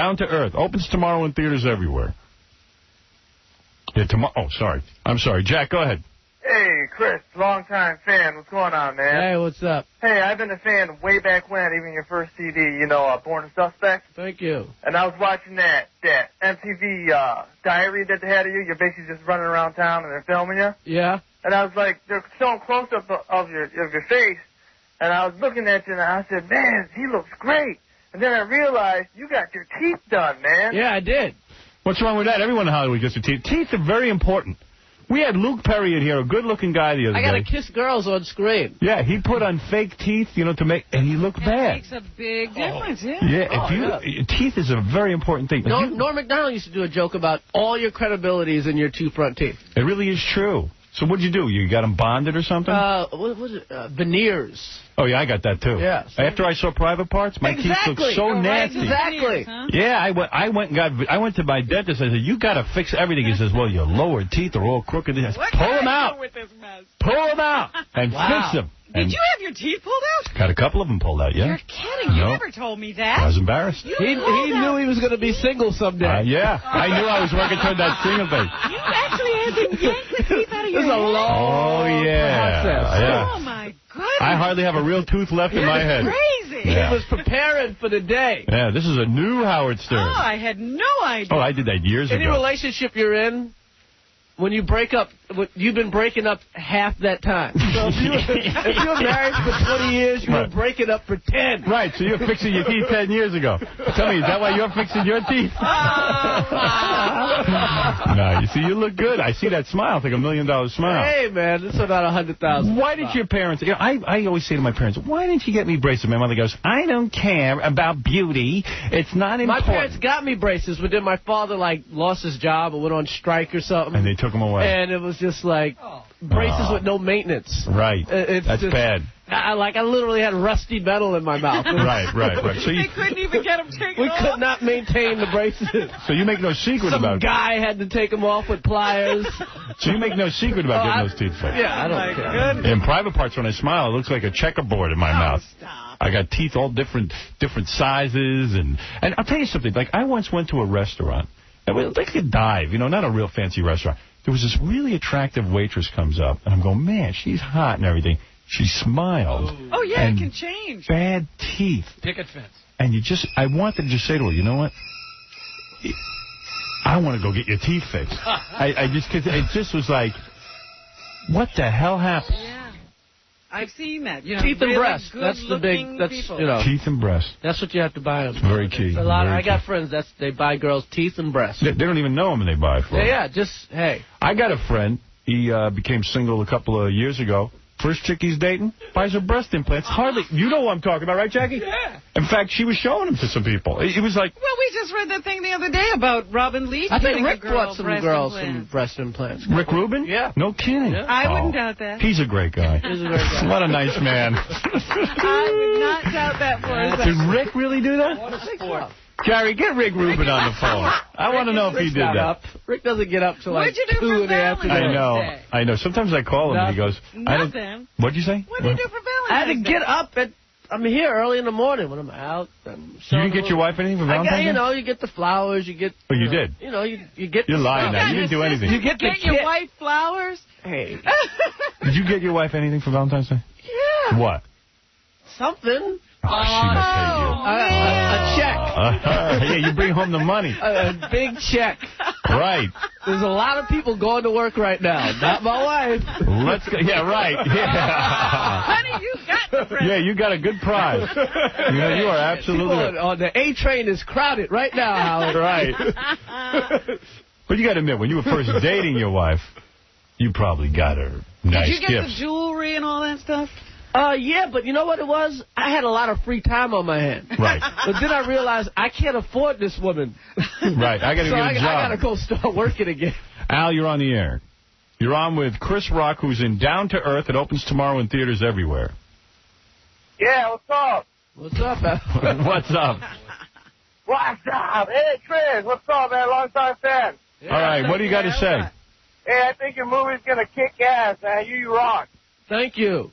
Down to Earth. Opens tomorrow in theaters everywhere. Yeah, tomorrow. Oh, sorry. I'm sorry. Jack, go ahead. Hey, Chris, long-time fan. What's going on, man? Hey, what's up? Hey, I've been a fan way back when, even your first CD, Born a Suspect. Thank you. And I was watching that MTV diary that they had of you. You're basically just running around town and they're filming you. Yeah. And I was like, they're showing close-up of your face. And I was looking at you and I said, man, he looks great. And then I realized you got your teeth done, man. Yeah, I did. What's wrong with that? Everyone in Hollywood gets their teeth. Teeth are very important. We had Luke Perry in here, a good-looking guy the other day. I got to kiss girls on screen. Yeah, he put on fake teeth, to make, and he looked bad. That makes a big difference, yeah. Teeth is a very important thing. Norm Macdonald used to do a joke about all your credibility is in your two front teeth. It really is true. So what'd you do? You got them bonded or something? What was it? Veneers. Oh, yeah, I got that, too. Yeah. After I saw Private Parts, my teeth looked so nasty. Exactly. Yeah, I went to my dentist. I said, you got to fix everything. He says, well, your lower teeth are all crooked. I said, pull them out. With this mess? Pull them out and fix them. Did you have your teeth pulled out? Got a couple of them pulled out, yeah. You're kidding. You never told me that. I was embarrassed. He knew he was going to be single someday. Yeah, I knew I was working toward that single thing. You actually had to yank the teeth out of your head. This is a long process. Yeah. Oh, my goodness. I hardly have a real tooth left in my head. Crazy. Yeah. He was preparing for the day. Yeah, this is a new Howard Stern. Oh, I had no idea. Oh, I did that years ago. Any relationship you're in, when you break up, you've been breaking up half that time. So if you were married for 20 years, you were breaking up for 10. Right, so you're fixing your teeth 10 years ago. Tell me, is that why you're fixing your teeth? No, you see, you look good. I see that smile. It's like $1 million smile. Hey, man, it's about 100,000. Why did your parents... I always say to my parents, why didn't you get me braces? My mother goes, I don't care about beauty. It's not important. My parents got me braces, but then my father, lost his job or went on strike or something. And they took them away. And it was just braces with no maintenance. Right. That's just bad. I literally had rusty metal in my mouth. Right. So they couldn't even get them taken We off. could not maintain the braces. So you make no secret about it. Some guy had to take them off with pliers. So you make no secret about getting those teeth fixed. Yeah, I don't care. In Private Parts, when I smile, it looks like a checkerboard in my mouth. Stop. I got teeth all different sizes. And I'll tell you something. I once went to a restaurant. It was like a dive, not a real fancy restaurant. There was this really attractive waitress comes up, and I'm going, man, she's hot and everything. She smiled. Oh, yeah, it can change. Bad teeth. Picket fence. And I wanted to just say to her, you know what? I want to go get your teeth fixed. Cause it just was like, what the hell happened? Yeah. I've seen that. Teeth and breast. That's the big, Teeth and breast. That's what you have to buy them. Very key. I got friends, they buy girls' teeth and breasts. They don't even know them and they buy it for them. Yeah, hey. I got a friend. He became single a couple of years ago. First chick he's dating buys her breast implants. Hardly. You know what I'm talking about, right, Jackie? Yeah. In fact, she was showing them to some people. It was like... Well, we just read that thing the other day about Robin Leach. I think Rick brought some girls some breast implants. Rick Rubin? Yeah. No kidding. Yeah. I wouldn't doubt that. He's a great guy. He's a great guy. What a nice man. I would not doubt that for a second. Did Rick really do that? What a sport. Gary, get Rick Rubin on the phone. I want to know if he did that. Rick doesn't get up till What'd you do 2 in the afternoon. I know. Sometimes I call him and he goes... Nothing. What'd you say? What did you do for Valentine's I had to get up I'm here early in the morning when I'm out. You didn't get your wife anything for Valentine's Day? You get the flowers, you get... Oh, you did? You get... You're lying now. You didn't do anything. You get your wife flowers? Hey. Did you get your wife anything for Valentine's Day? Yeah. What? Something. Oh, she must hate you. A check. Yeah, you bring home the money. A big check. Right. There's a lot of people going to work right now. Not my wife. Let's go. Yeah, right. Yeah. Honey, you got the present. Yeah, you got a good prize. You are absolutely right. The A train is crowded right now, Howard. Right. But you got to admit, when you were first dating your wife, you probably got her nice gifts. Did you get the jewelry and all that stuff? Yeah, but you know what it was? I had a lot of free time on my hands. Right. But then I realized I can't afford this woman. Right. I got to get a job. I got to go start working again. Al, you're on the air. You're on with Chris Rock, who's in Down to Earth. It opens tomorrow in theaters everywhere. Yeah, what's up? What's up, Al? What's up? What's up? Hey, Chris, what's up, man? Long time fan. Yeah, all right, what do you got to say? Hey, I think your movie's going to kick ass, man. You rock. Thank you.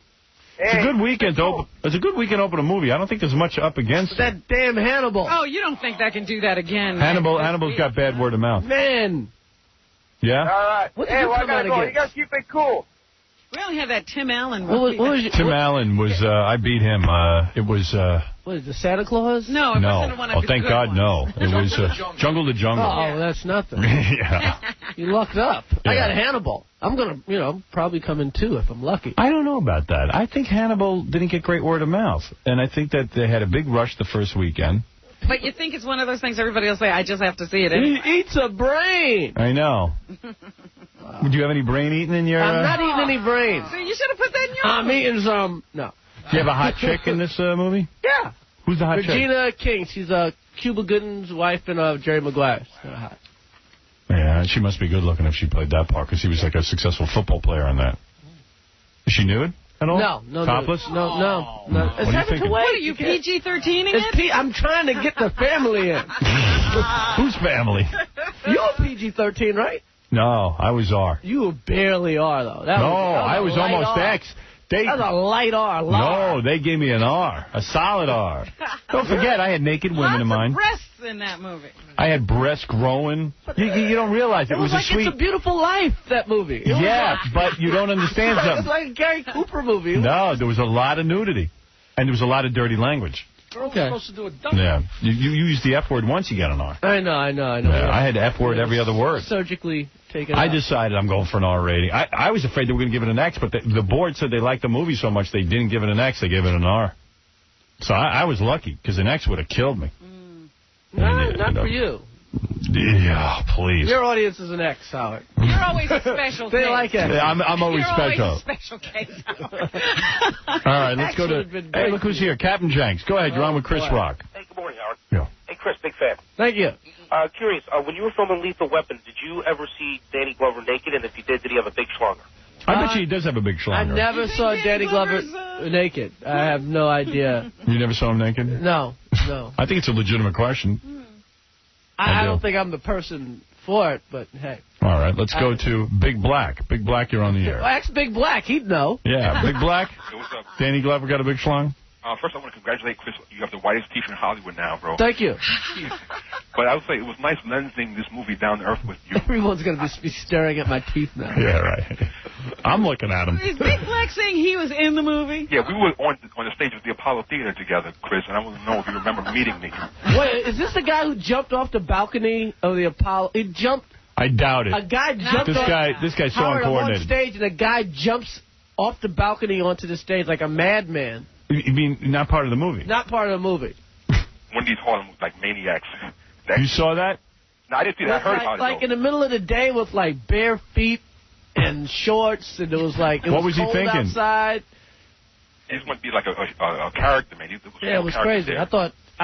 It's a good weekend to open. It's a good weekend to open a movie. I don't think there's much up against That damn Hannibal. Oh, you don't think that can do that again? Hannibal's got bad word of mouth. Man. Yeah? All right. What did Hey, you well, I come gotta out go. against? You gotta keep it cool. We only have that Tim Allen What movie. was Tim Allen was, I beat him. It was, what is it, Santa Claus? No, it wasn't no. one of Oh, his thank good God, ones. no. It was Jungle to Jungle. Oh, that's nothing. Yeah. You lucked up. I Yeah. got Hannibal. I'm going to, probably come in too if I'm lucky. I don't know about that. I think Hannibal didn't get great word of mouth. And I think that they had a big rush the first weekend. But you think it's one of those things everybody will say, I just have to see it He anyway. eats a brain. I know. Do you have any brain eating in your... I'm not eating any brains. So you should have put that in your I'm eating some. No. Do you have a hot chick in this movie? Yeah. Who's the hot chick? Regina King. She's Cuba Gooding's wife and Jerry Maguire's. Hot. Yeah, she must be good looking if she played that part, because he was like a successful football player on that. Is she nude at all? No. Topless? No. What do you It's having think? to What are wait. you, PG-13ing it? I'm trying to get the family in. Whose family? You're PG-13, right? No, I was R. You barely are, though. That No, was I was a light almost R. X. They, That was a light R. no, they gave me an R, a solid R. Don't forget, I had naked women in Lots mine. of breasts in that movie. I had breasts growing. You don't realize it, It was a like sweet... It's a Beautiful Life, that movie. It was Yeah, like, but you don't understand It's something. like a Gary Cooper movie. No, there was a lot of nudity. And there was a lot of dirty language. Okay. Yeah. You use the F word once, you get an R. I know. Yeah, I had F word every other word. Surgically taken I out. decided I'm going for an R rating. I was afraid they were going to give it an X, but the board said they liked the movie so much they didn't give it an X. They gave it an R. So I was lucky, because an X would have killed me. Not for you. Yeah, please. Your audience is an X, Howard. You're always a special case. They like it. Yeah, I'm always You're special. always a special case. All right, let's go to... Hey, look who's here. Captain Jenks. Go ahead. You're on with Chris boy. Rock. Hey, good morning, Howard. Yeah. Hey, Chris, big fan. Thank you. Curious, when you were filming Lethal Weapon, did you ever see Danny Glover naked? And if you did he have a big schlonger? I bet you he does have a big I schlanger. never You think saw Danny Danny Glover Glover's, naked. I have no idea. You never saw him naked? No. I think it's a legitimate question. I I do. don't think I'm the person for it, but hey. All right, let's go to Big Black. Big Black, you're on the air. Well, ask Big Black. He'd know. Yeah, Big Black. Hey, what's up? Danny Glover got a big schlong? First, I want to congratulate Chris. You have the whitest teeth in Hollywood now, bro. Thank you. But I would say it was nice lensing this movie Down to Earth with you. Everyone's going to be staring at my teeth now. Yeah, right. I'm looking at him. Is Big Black saying he was in the movie? Yeah, we were on the stage of the Apollo Theater together, Chris, and I want to know if you remember meeting me. Wait, is this the guy who jumped off the balcony of the Apollo? He jumped. I doubt A it. guy jumped This off. guy's so Howard, I'm on uncoordinated. stage, and a guy jumps off the balcony onto the stage like a madman. You mean not part of the movie? Not part of the movie. One of these Harlem was like maniacs. You saw that? No, I didn't see that. I heard about Like it, in the middle of the day with like bare feet and shorts, and it was like What was he cold thinking? outside. He just wanted to be like a character, man. Yeah, it was crazy. I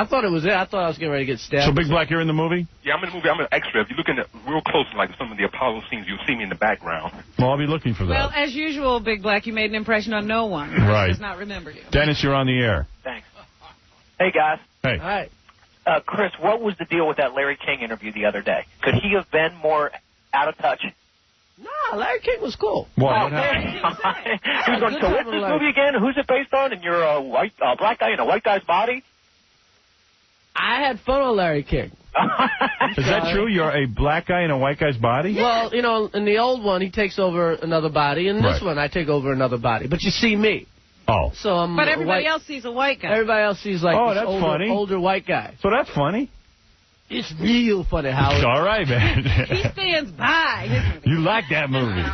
thought it was it. I thought I was getting ready to get stabbed. So Big Black, you're in the movie? Yeah, I'm in the movie. I'm an extra. If you look in real close, like some of the Apollo scenes, you'll see me in the background. Well, I'll be looking for that. Well, as usual, Big Black, you made an impression on no one. Right. Does not remember you. Dennis, you're on the air. Thanks. Hey, guys. Hey. All right. Chris, what was the deal with that Larry King interview the other day? Could he have been more out of touch? Nah, Larry King was cool. What man. happened? He was going, Good so time what's with this Larry. movie again? Who's it based on? And you're a black guy in a white guy's body? I had fun with Larry King. Is that true? You're a black guy in a white guy's body? Well, you know, in the old one, he takes over another body. In this Right. one, I take over another body. But you see me. Oh. So I'm But a everybody white, else sees a white guy. Everybody else sees like Oh, this that's funny. older white guy. So that's funny. It's real funny, It's Howard. all right, He man. stands by his movie. You like that movie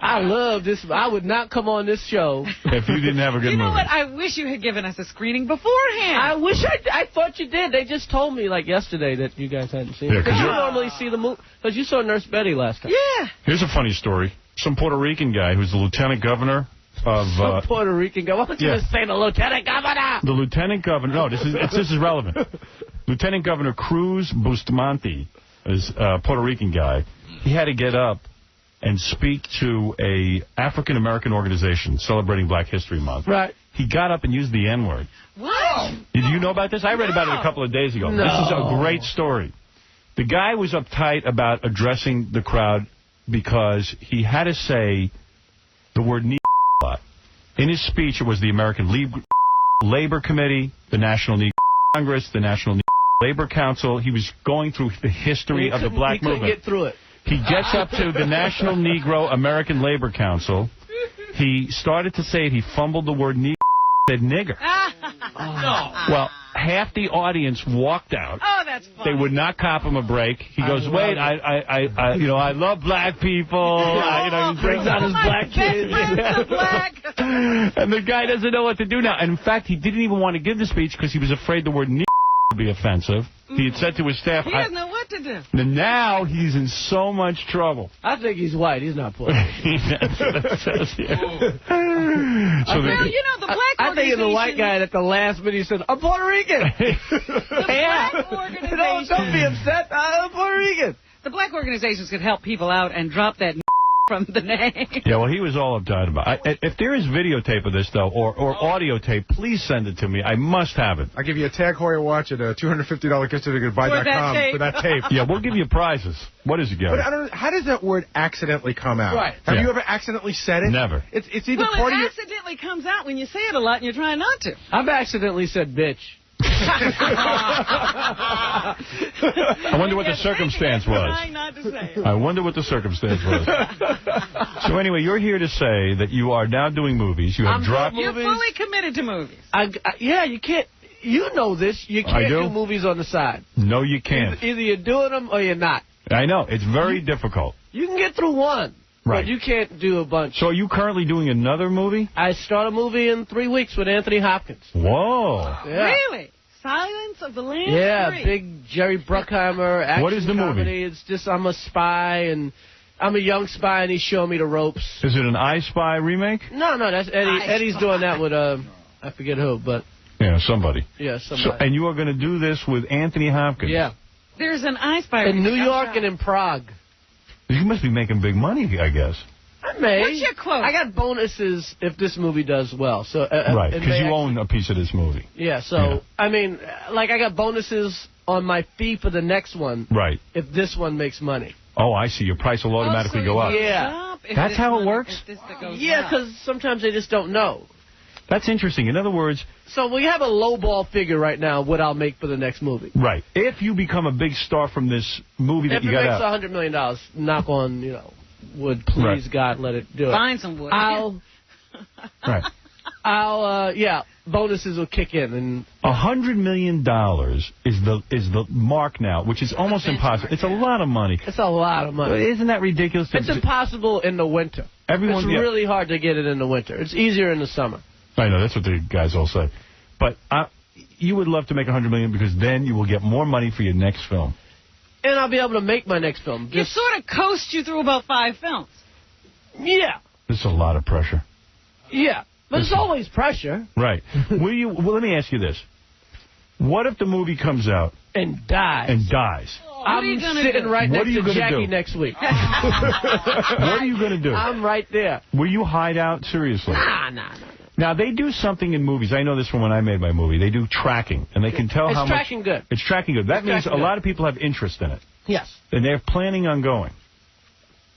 I love this. I would not come on this show. if you didn't have a good You know movie. what? I wish you had given us a screening beforehand. I wish I thought you did. They just told me like yesterday that you guys hadn't seen Yeah, it. 'cause You you're- normally see the movie because you saw Nurse Betty last time. Yeah. Here's a funny story. Some Puerto Rican guy who's the lieutenant governor of... Some Puerto Rican guy. Why don't you yeah. just say the lieutenant governor? The lieutenant governor... No, this is relevant. Lieutenant Governor Cruz Bustamante is a Puerto Rican guy. He had to get up and speak to a African-American organization celebrating Black History Month. Right. He got up and used the N-word. What? Do you know about this? I read about it a couple of days ago. No. This is a great story. The guy was uptight about addressing the crowd because he had to say the word "n" a lot. In his speech, it was the American Labor Committee, the National Negro Congress, the National Negro Labor Council. He was going through the history of the black movement. He couldn't get through it. He gets up to the National Negro American Labor Council. He started to say it. He fumbled the word Negro, said nigger. Well, half the audience walked out. Oh, that's funny. They would not cop him a break. He goes, wait, I love black people. He brings out his black kids. And the guy doesn't know what to do now. And in fact, he didn't even want to give the speech because he was afraid the word nigger would be offensive. He had said to his staff, he doesn't know what to do. And now he's in so much trouble. I think he's white. He's not Puerto Rican. That's what it says here. The black I think it's the white guy at the last minute he said, I'm Puerto Rican. Black organizations. Don't be upset. I'm Puerto Rican. The black organizations could help people out and drop that from the name. Yeah, well, he was all uptight about it. If there is videotape of this, though, or audio tape, please send it to me. I must have it. I'll give you a Tag Heuer watch and a $250 gift certificate to buy.com for that tape. Yeah, we'll give you prizes. What is it, Gary? But I don't know, how does that word accidentally come out? Right. Have you ever accidentally said it? Never. It's either Well, part it of your... accidentally comes out when you say it a lot and you're trying not to. I've accidentally said bitch. I wonder what the circumstance was. I wonder what the circumstance was. So anyway, you're here to say that you are now doing movies. You have dropped You're movies. fully committed to movies. Yeah, you can't. You know this. You can't do movies on the side. No, you can't. Either you're doing them or you're not. I know. It's very difficult. You can get through one. Right. But you can't do a bunch. So are you currently doing another movie? I start a movie in 3 weeks with Anthony Hopkins. Whoa. Yeah. Really? Silence of the Lambs? Yeah, 3. big Jerry Bruckheimer action What is the comedy. movie? It's just I'm a spy, and I'm a young spy, and he's showing me the ropes. Is it an I Spy remake? No, that's Eddie. Eddie's doing that with, I forget who, but... Yeah, somebody. Yeah, somebody. So, and you are going to do this with Anthony Hopkins? Yeah. There's an I Spy in New York and in Prague. You must be making big money, I guess. I may. What's your quote? I got bonuses if this movie does well. So right, because you own a piece of this movie. Yeah, so, I mean, like I got bonuses on my fee for the next one. Right. If this one makes money. Oh, I see. Your price will automatically go up. Yeah. That's how it works? Yeah, because sometimes they just don't know. That's interesting. In other worall so we have a lowball figure right now what I'll make for the next movie. Right. If you become a big star from this movie that you got out. If it makes $100 million, knock on, wood, please God, let it do it. Find some wood. Bonuses will kick in. And $100 million is the mark now, which is almost impossible. It's a lot of money. It's a lot of money. Isn't that ridiculous? It's impossible in the winter. It's really hard to get it in the winter. It's easier in the summer. I know, that's what the guys all say. But you would love to make $100 million because then you will get more money for your next film. And I'll be able to make my next film. It sort of coast you through about 5 films. Yeah. This is a lot of pressure. Yeah. But it's always pressure. Right. Well, let me ask you this. What if the movie comes out and dies? I'm sitting right next to Jackie next week. What are you going to do? I'm right there. Will you hide out? Seriously? Nah. Now, they do something in movies. I know this from when I made my movie. They do tracking, and they can tell how much... It's tracking good. It's tracking good. That means a lot of people have interest in it. Yes. And they're planning on going.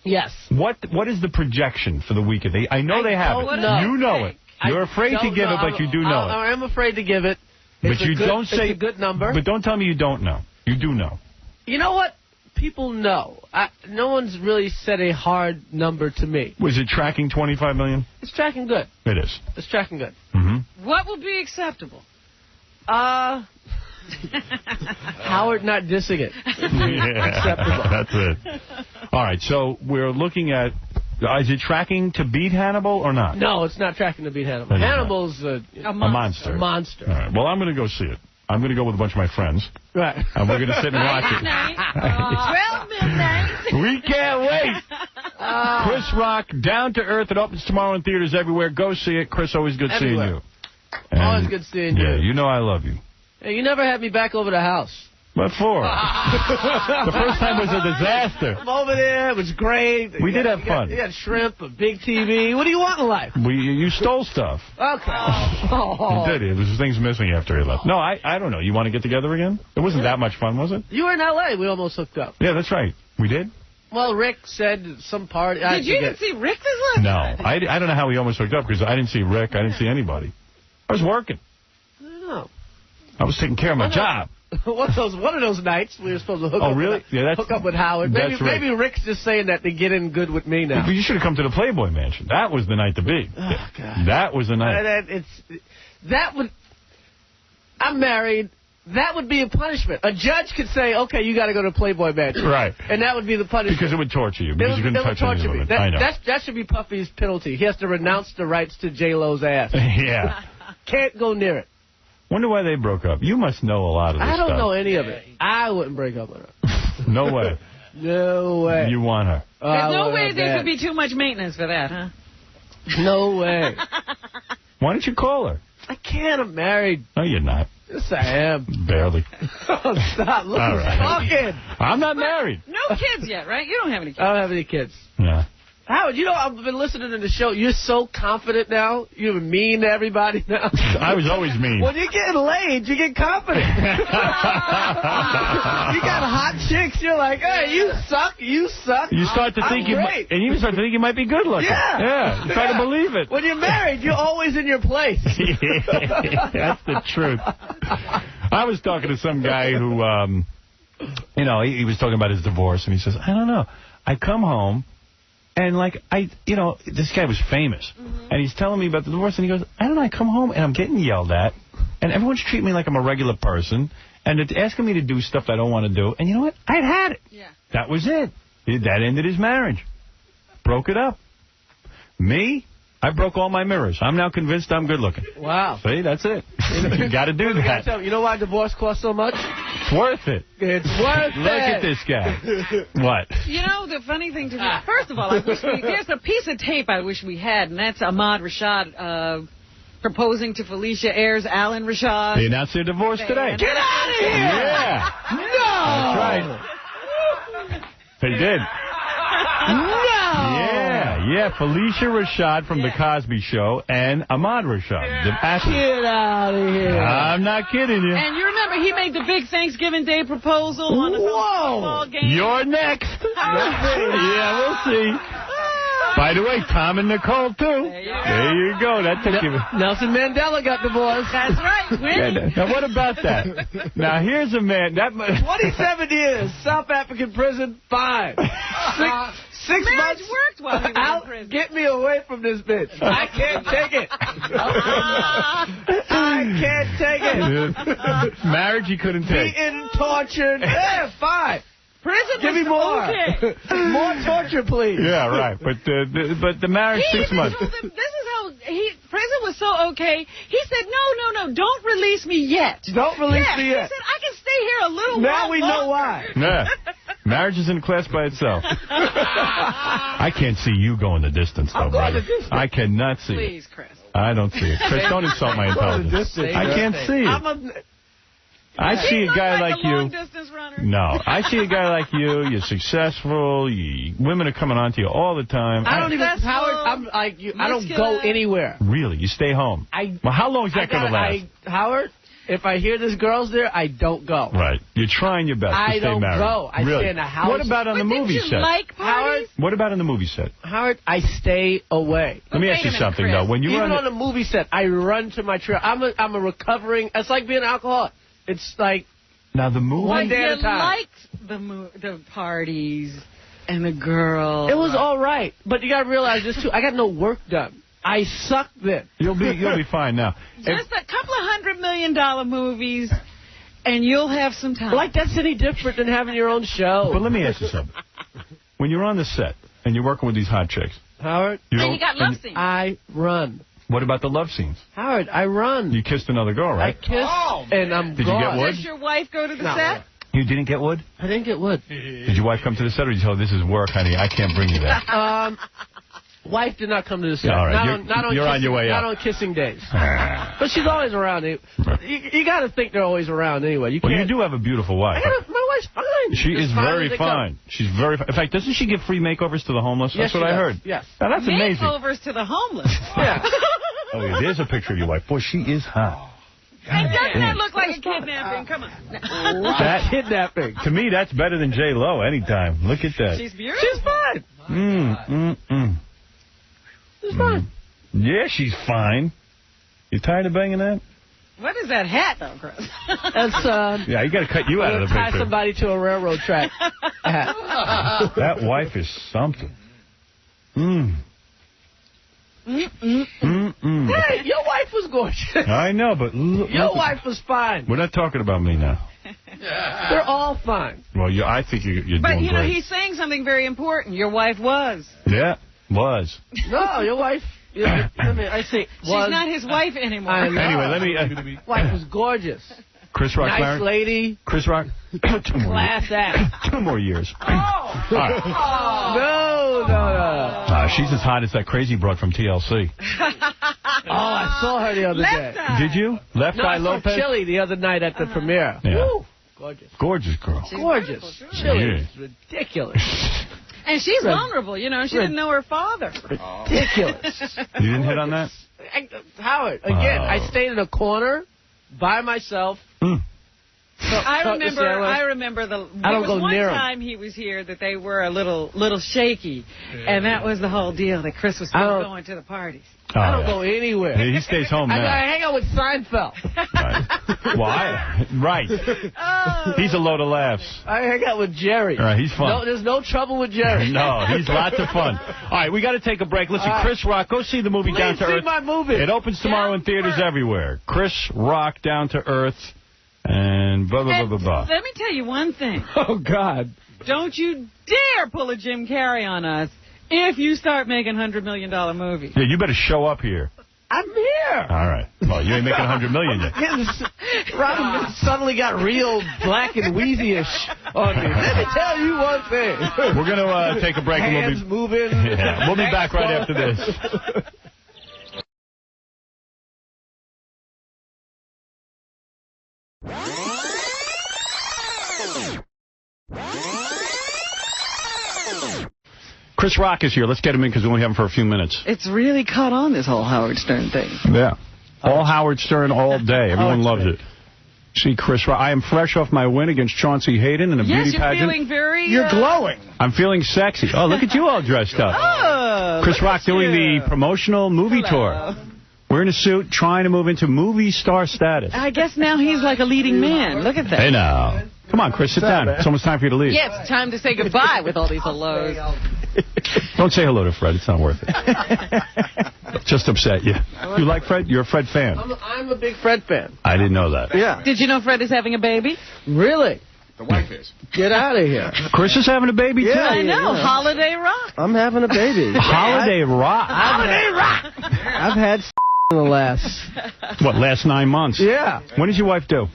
Yes. What is the projection for the weekend? I know they have it. You know it. You're afraid to give it, but you do know it. I am afraid to give it. But you don't say... It's a good number. But don't tell me you don't know. You do know. You know what? People know. No one's really said a hard number to me. Was it tracking $25 million? It's tracking good. It is. It's tracking good. Mm-hmm. What would be acceptable? Howard not dissing it. Yeah, acceptable. That's it. All right, so we're looking at... Is it tracking to beat Hannibal or not? No, it's not tracking to beat Hannibal. Hannibal's a monster. A monster. All right, well, I'm going to go see it. I'm going to go with a bunch of my friends. Right. And we're going to sit and watch it. 12 midnight. We can't wait. Chris Rock, Down to Earth. It opens tomorrow in theaters everywhere. Go see it. Chris, always good seeing you. Always good seeing you. Yeah, you know I love you. Hey, you never had me back over the house. What for? The first time was a disaster. I'm over there. It was great. We did have fun. You got shrimp, a big TV. What do you want in life? You stole stuff. Okay. You did. There was things missing after he left. No, I don't know. You want to get together again? It wasn't that much fun, was it? You were in L.A. We almost hooked up. Yeah, that's right. We did? Well, Rick said some party. Did you even see Rick this last night? No. I don't know how he almost hooked up because I didn't see Rick. I didn't see anybody. I was working. No. I was taking care of my job. One of those nights we were supposed to hook up. Really? Hook up with Howard. Maybe Rick's just saying that to get in good with me now. But you should have come to the Playboy Mansion. That was the night to be. Oh, God. That was the night. I'm married. That would be a punishment. A judge could say, okay, you got to go to Playboy Mansion. Right. And that would be the punishment. Because it would torture you. Because you couldn't touch any of it. I know. That should be Puffy's penalty. He has to renounce the rights to J-Lo's ass. Yeah. Can't go near it. Wonder why they broke up. You must know a lot of this stuff. I don't know any of it. I wouldn't break up with her. No way. No way. You want her. There's no way there could be too much maintenance for that, huh? No way. Why don't you call her? I can't. I'm married. No, you're not. Yes, I am. Barely. Oh, stop. Look who's talking. I'm not married. No kids yet, right? You don't have any kids. I don't have any kids. Yeah. Howard, you know, I've been listening to the show. You're so confident now. You're mean to everybody now. I was always mean. When you're getting laid, you get confident. You got hot chicks. You're like, hey, you suck. You suck. You start to think and you start to think you might be good looking. Yeah. You try to believe it. When you're married, you're always in your place. That's the truth. I was talking to some guy who, he was talking about his divorce, and he says, I don't know. I come home. And, this guy was famous. And he's telling me about the divorce, and he goes, I don't know, I come home, and I'm getting yelled at, and everyone's treating me like I'm a regular person, and it's asking me to do stuff I don't want to do. And you know what? I'd had it. Yeah. That was it. That ended his marriage. Broke it up. Me? I broke all my mirrors. I'm now convinced I'm good looking. Wow. See, that's it. You got to do that. You know why divorce costs so much? It's worth it. It's worth it. Look at this guy. What? You know, the funny thing to me, first of all, there's a piece of tape I wish we had, and that's Ahmad Rashad proposing to Felicia Ayers, Alan Rashad. They announced their divorce today. Get out of here! Yeah. No! That's right. They did. No! Yeah, Felicia Rashad from The Cosby Show and Ahmad Rashad, the athlete. Get out of here. I'm not kidding you. And you remember he made the big Thanksgiving Day proposal on the football game? You're next. Yeah, we'll see. By the way, Tom and Nicole, too. There you go. That took you. Nelson Mandela got divorced. That's right. Now, what about that? Now, here's a man. 27 years, South African prison, fine. 6 months worked while he was in prison. Get me away from this bitch. I can't take it. I can't take it. Marriage he couldn't take. Beaten, tortured. Yeah, fine. Prison Give me more. Okay. More torture, please. Yeah, right. But the marriage 6 months. This is how prison was so okay. He said, no, don't release me yet. Don't release me yet. He said, I can stay here a little while. Now we know why. Yeah. Marriage is in class by itself. I can't see you going the distance, though, brother. I cannot see it. Please, Chris. I don't see it. Chris, don't insult my intelligence. I can't see it. I see a guy like you. No, I see a guy like you. You're successful. Women are coming on to you all the time. I don't even, Howard, I'm like you. I don't go anywhere. Really? You stay home? Well, how long is that going to last? Howard, if I hear this girl's there, I don't go. Right. You're trying your best to stay married. I don't go. I stay in the house. What about on the movie set? Howard? What about on the movie set? Howard, I stay away. Let me ask you something, though. When you Even on the movie set, I run to my trailer. I'm a recovering. It's like being an alcoholic. It's like. Now, the movie... One day at a time. Liked the parties and the girls. It was all right. But you got to realize this, too. I got no work done. I sucked then. You'll be fine now. Just a couple of $100 million movies, and you'll have some time. Like, that's any different than having your own show. But let me ask you something. When you're on the set and you're working with these hot chicks... Howard? You got love scenes. I run. What about the love scenes? Howard, I run. You kissed another girl, right? I kissed, and I'm Did gone. you get wood? Does your wife go to the set? You didn't get wood? I didn't get wood. Did your wife come to the set, or did you tell her, this is work, honey, I can't bring you there? Wife did not come to the set. All right. You're on your way out. Not on kissing days. But she's always around. You got to think they're always around anyway. Well, you do have a beautiful wife. My wife's fine. She is very fine. She's very fine. In fact, doesn't she give free makeovers to the homeless? Yes, That's what I heard. Yes. Now, that's amazing. Makeovers to the homeless. Yeah. Oh, yeah, there's a picture of your wife. Boy, she is hot. And doesn't that look like a kidnapping? Come on. That kidnapping. To me, that's better than J-Lo anytime. Look at that. She's beautiful. She's fine. She's fine. Yeah, she's fine. You tired of banging that? What is that hat, though, Chris? That's, yeah, you got to cut you out of the picture. Tie somebody to a railroad track. That wife is something. Hey, your wife was gorgeous. I know, but... Your wife was fine. We're not talking about me now. They're all fine. Well, I think you're doing But, great. he's saying something very important. Your wife was. Yeah, was. No, your wife... I think She's not his wife anymore. Anyway, let me... wife was gorgeous. Chris Rock, nice lady. Chris Rock. 2 more Class years. act. 2 more years. Oh. Right. No. She's as hot as that crazy broad from TLC. I saw her the other day. Did you? Left Eye Lopez? I saw Chili the other night at the premiere. Yeah. Woo. Gorgeous. Gorgeous girl. Gorgeous. Chili is ridiculous. And she's vulnerable. She didn't know her father. Ridiculous. You didn't hit on that? Howard, again, I stayed in a corner by myself. I remember there was one time he was here that they were a little shaky, and that was the whole deal, that Chris was still going to the parties. I don't go anywhere. He stays home now. I hang out with Seinfeld. Right. He's a load of laughs. I hang out with Jerry. All right, he's fun. No, there's no trouble with Jerry. No, he's lots of fun. All right, we got to take a break. Listen, Chris Rock, go see the movie Down to Earth. See my movie. It opens tomorrow in theaters everywhere. Chris Rock, Down to Earth, and blah, blah, blah, blah, blah. Let me tell you one thing. Oh, God. Don't you dare pull a Jim Carrey on us if you start making $100 million movies. Yeah, you better show up here. I'm here. All right. Well, you ain't making $100 million yet. Robin suddenly got real black and wheezy-ish on me. Let me tell you one thing. We're going to take a break. Hands and moving. Yeah, we'll be back right after this. Chris Rock is here. Let's get him in because we only have him for a few minutes. It's really caught on, this whole Howard Stern thing. Yeah. All Howard Stern all day. Everyone loves it. See Chris Rock. I am fresh off my win against Chauncey Hayden in a beauty pageant. Yes, you're feeling very... You're glowing. I'm feeling sexy. Oh, look at you all dressed up. Oh, Chris Rock doing the promotional movie tour. Wearing a suit, trying to move into movie star status. I guess now he's like a leading man. Look at that. Hey, now. Come on, Chris, sit down. It's almost time for you to leave. Yeah, it's time to say goodbye with all these hellos. Don't say hello to Fred. It's not worth it. Just upset you. You like Fred? You're a Fred fan. I'm a big Fred fan. I didn't know that. Yeah. Did you know Fred is having a baby? Really? The wife is. Get out of here. Chris is having a baby, too? I know. Yeah. Holiday Rock. I'm having a baby. Holiday Rock? Holiday Rock. I've had in the last... What, last 9 months? Yeah. When did your wife do?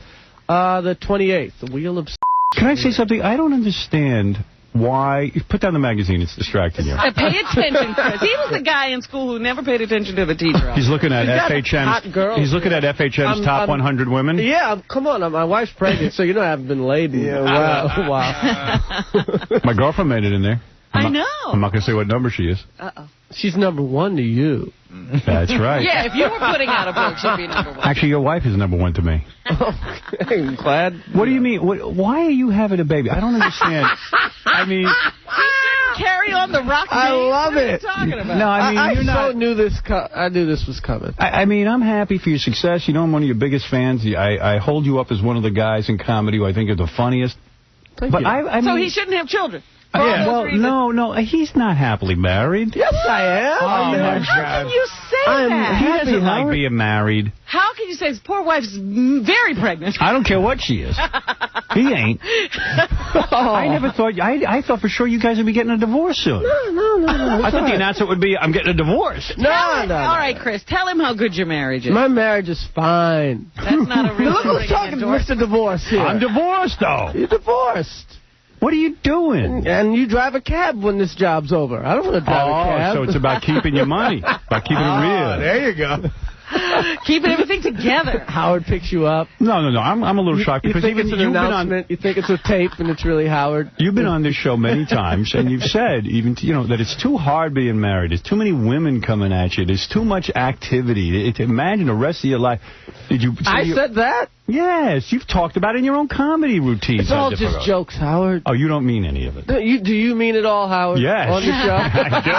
The 28th. The Wheel of... Can I say something? I don't understand why... Put down the magazine. It's distracting you. Pay attention, Chris. He was the guy in school who never paid attention to the teacher. He's looking at FHM's... He's looking at FHM's top 100 women. Yeah, come on. My wife's pregnant, so I haven't been laid. Yeah, wow. My girlfriend made it in there. I know. I'm not going to say what number she is. Uh-oh. She's #1 to you. That's right. Yeah, if you were putting out a book, she'd be #1. Actually, your wife is #1 to me. I'm glad. What do you mean? Why are you having a baby? I don't understand. I mean... Carry on the rock. I love what it. Are you talking about? No, I mean, I you're not... knew this. I knew this was coming. I mean, I'm happy for your success. You know, I'm one of your biggest fans. I hold you up as one of the guys in comedy who I think are the funniest. Thank you. I mean, so he shouldn't have children. Yeah, well, no, he's not happily married. Yes, I am. Oh, my How God. can you say that? He doesn't like being married. How can you say his poor wife's very pregnant? I don't care what she is. He ain't. I never thought... I thought for sure you guys would be getting a divorce soon. No. I thought the announcement would be, I'm getting a divorce. No. All right, Chris, tell him how good your marriage is. My marriage is fine. That's not a real Look who's talking to Mr. Divorce here. I'm divorced, though. You're divorced. What are you doing? And you drive a cab when this job's over. I don't want to drive a cab. So it's about keeping your money, about keeping it real. There you go. Keeping everything together. Howard picks you up. No. I'm a little shocked because you think it's an announcement. You think it's a tape, and it's really Howard. You've been on this show many times, and you've said that it's too hard being married. There's too many women coming at you. There's too much activity. Imagine the rest of your life. I said that? Yes, you've talked about it in your own comedy routine. It's all just jokes, Howard. Oh, you don't mean any of it. Do you mean it all, Howard? Yes. On the show? I do.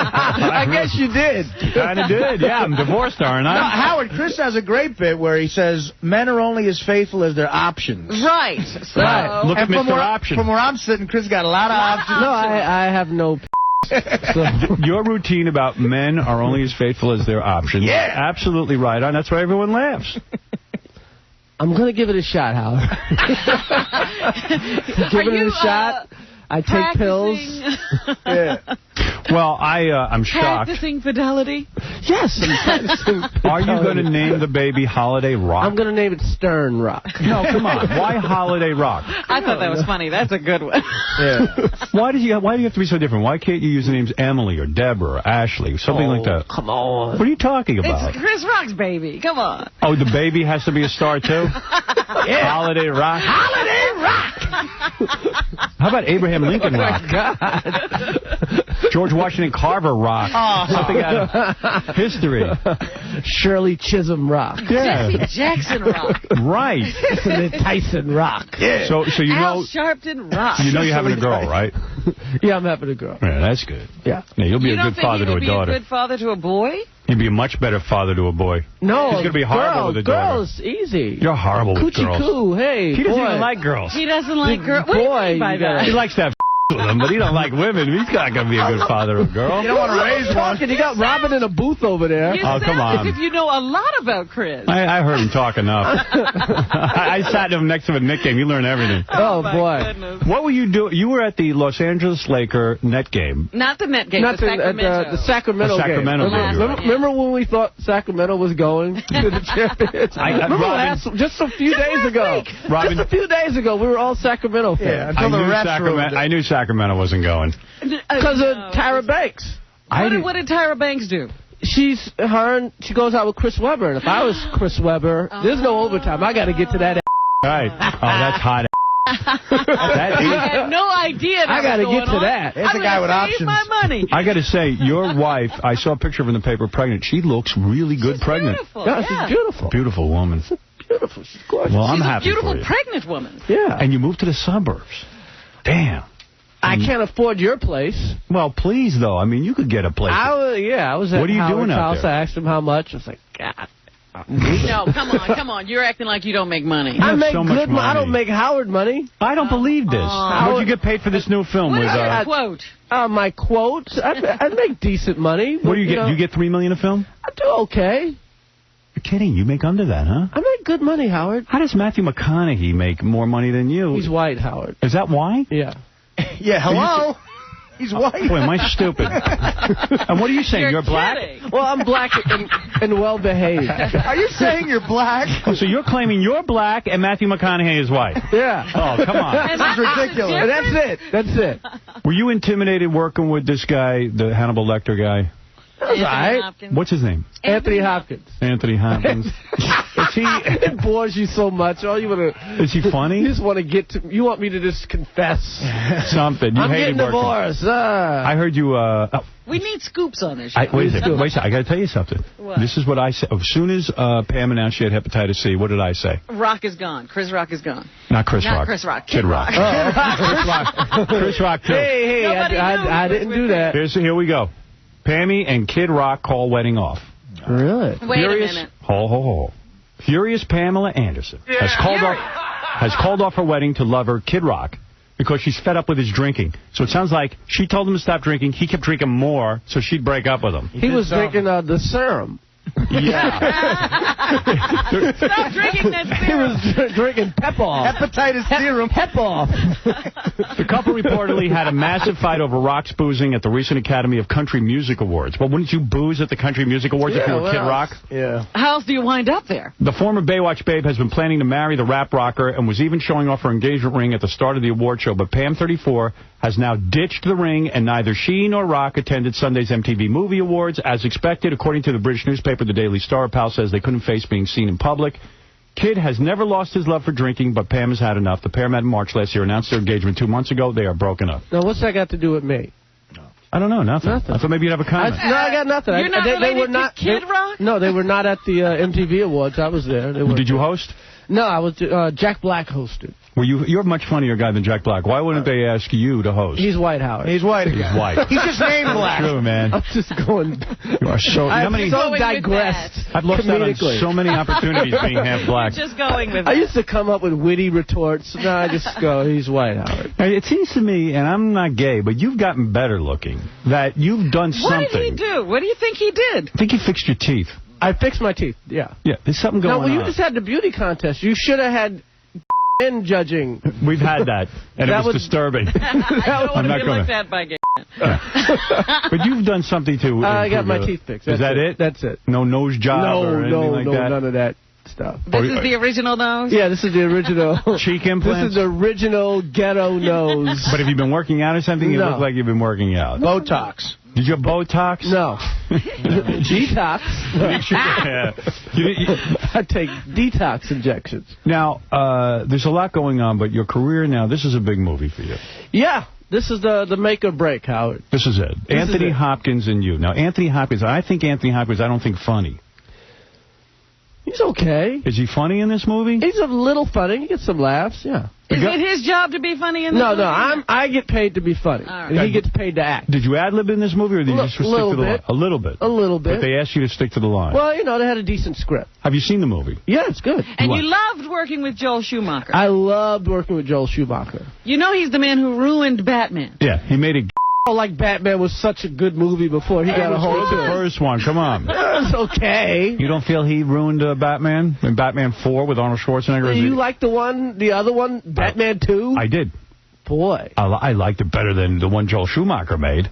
I guess you did. Kind of did. Yeah, I'm divorced, aren't I? No, Howard, Chris has a great bit where he says men are only as faithful as their options. Right. So, right. Look at Mr. Option. From where I'm sitting, Chris got a lot of options. No, I have no... So. Your routine about men are only as faithful as their options. Yeah. Absolutely right on. That's why everyone laughs. I'm going to give it a shot, Howard. Give it a shot. I take pills. Yeah. Well, I'm shocked. Practicing fidelity? Yes, I'm practicing fidelity. Are you going to name the baby Holiday Rock? I'm going to name it Stern Rock. No, come on. Why Holiday Rock? I thought that was funny. That's a good one. Yeah. Why do you have to be so different? Why can't you use the names Emily or Deborah or Ashley, something like that? Come on. What are you talking about? It's Chris Rock's baby. Come on. Oh, the baby has to be a star, too? Yeah. Holiday Rock? Holiday Rock! How about Abraham Lincoln Rock? George Washington Carver Rock. Something out of history. Shirley Chisholm Rock. Yeah. Jesse Jackson Rock. Right. Tyson Rock. Yeah. So you Al know... Sharpton Rock. You know you're having a girl, right? Yeah, I'm having a girl. Yeah, that's good. Yeah. You'll be a good father to a daughter. You don't think he would be a good father to a boy? He'd be a much better father to a boy. No, he's going to be horrible with a daughter. Girls, easy. You're horrible with girls. Coochie-coo, hey, He doesn't even like girls. He doesn't like girls. What do you mean by that? He likes to have with them, but he don't like women. He's not going to be a good father of a girl. You don't want to raise one. You got Robin in a booth over there. You come on. as if you know a lot about Chris. I heard him talk enough. I sat him next to a Knick game. You learn everything. Oh boy. Goodness. What were you doing? You were at the Los Angeles Laker net game. Not the net game, Not the Sacramento. The Sacramento game. Sacramento game. Remember when we thought Sacramento was going to the championship? Just a few days ago. Robin, just a few days ago, we were all Sacramento fans. Yeah, until the refs ruined it. I knew Sacramento wasn't going. Because of Tyra Banks. What did Tyra Banks do? She goes out with Chris Webber, and if I was Chris Webber, there's no overtime. I got to get to that. Right. Oh, that's hot. I had no idea that I got to get to that. There's a guy with options. My money. I got to say, your wife, I saw a picture of her in the paper pregnant. She looks really good pregnant. Beautiful. Yeah, she's beautiful. Beautiful woman. Beautiful. She's gorgeous. Well, I'm happy She's a beautiful for you. pregnant woman. Yeah. And you moved to the suburbs. Damn. I can't afford your place. Well, please, though. I mean, you could get a place. I was at What are you doing out house. there? I asked him how much. I was like, God. No, come on. You're acting like you don't make money. I make so much good money. I don't money. make Howard money. I don't believe this. What'd you get paid for this new film? What with, is your quote? My quote, I make decent money. What do you get? You get $3 million a film? I do okay. You're kidding. You make under that, huh? I make good money, Howard. How does Matthew McConaughey make more money than you? He's white, Howard. Is that why? Yeah. Yeah, hello? He's white. Boy, am I stupid. And what are you saying? You're black? Kidding. Well, I'm black and well-behaved. Are you saying you're black? Oh, so you're claiming you're black and Matthew McConaughey is white? Yeah. Oh, come on. And This is ridiculous. And that's it. Were you intimidated working with this guy, the Hannibal Lecter guy? That's all right. Hopkins. What's his name? Anthony Hopkins. Anthony Hopkins. It bores you so much. All you want to... Is he funny? You just want to get to... You want me to just confess. Something. You I'm hated getting working. divorced. I heard you... We need scoops on this show. Wait a second. I got to tell you something. What? This is what I said. As soon as Pam announced she had hepatitis C, what did I say? Rock is gone. Chris Rock is gone. Not Chris Not Rock. Chris Rock. Kid Rock. Chris Rock, too. Hey, I didn't do that. Here we go. Pammy and Kid Rock call wedding off. Really? Wait a minute. Ho. Furious Pamela Anderson has called off her wedding to lover Kid Rock because she's fed up with his drinking. So it sounds like she told him to stop drinking. He kept drinking more, so she'd break up with him. He was drinking the serum. Yeah. Stop drinking that He serum. was drinking Pep-Off. Hepatitis serum. Pep-Off. The couple reportedly had a massive fight over Rock's boozing at the recent Academy of Country Music Awards. Well, wouldn't you booze at the Country Music Awards if you were Kid Rock? Yeah. How else do you wind up there? The former Baywatch babe has been planning to marry the rap rocker and was even showing off her engagement ring at the start of the award show. But Pam, 34, has now ditched the ring, and neither she nor Rock attended Sunday's MTV Movie Awards. As expected, according to the British newspaper with the Daily Star. Pal says they couldn't face being seen in public. Kid has never lost his love for drinking, but Pam has had enough. The pair met in March last year, announced their engagement 2 months ago. They are broken up. Now, what's that got to do with me? I don't know, nothing. I thought maybe you'd have a comment. I got nothing. You're not related to Kid Rock? No, they were not at the MTV Awards. I was there. Did you host? No, I was. Jack Black hosted. Well, you're a much funnier guy than Jack Black. Why wouldn't they ask you to host? He's white, Howard. He's white. He's white. He's just named Black. True, man. I'm just going. You are so. I'm so digressed. I've lost out on so many opportunities being half black. Just going with I used to come up with witty retorts. No, I just go, he's white, Howard. It seems to me, and I'm not gay, but you've gotten better looking. That you've done something. What did he do? What do you think he did? I think you fixed your teeth. I fixed my teeth, yeah. Yeah, there's something going on. No, well, you just had the beauty contest. You should have had in judging. We've had that, and it was disturbing. I don't want to be looked at by gay. But you've done something to... I got my teeth fixed. Is that it? That's it. No nose job or anything like that? No, none of that stuff. This is the original nose? Yeah, this is the original. Cheek implants? This is the original ghetto nose. But have you been working out or something? You look like you've been working out. Botox. Did you have Botox? No. Detox. Yeah. I take detox injections. Now, there's a lot going on, but your career now, this is a big movie for you. Yeah. This is the make or break, Howard. This is it. Anthony Hopkins and you. Now, Anthony Hopkins, I don't think funny. He's okay. Is he funny in this movie? He's a little funny. He gets some laughs, yeah. Is it his job to be funny in this movie? No, I get paid to be funny. Right. And he gets paid to act. Did you ad-lib in this movie, or did you just stick to the line? A little bit. A little bit. But they asked you to stick to the line. Well, you know, they had a decent script. Have you seen the movie? Yeah, it's good. And you loved working with Joel Schumacher. I loved working with Joel Schumacher. You know he's the man who ruined Batman. Yeah, he made it. Like Batman was such a good movie before he got a hold of it. The first one, come on. It's okay. You don't feel he ruined Batman in Batman 4 with Arnold Schwarzenegger? You like the other one, Batman 2? I did. Boy. I liked it better than the one Joel Schumacher made.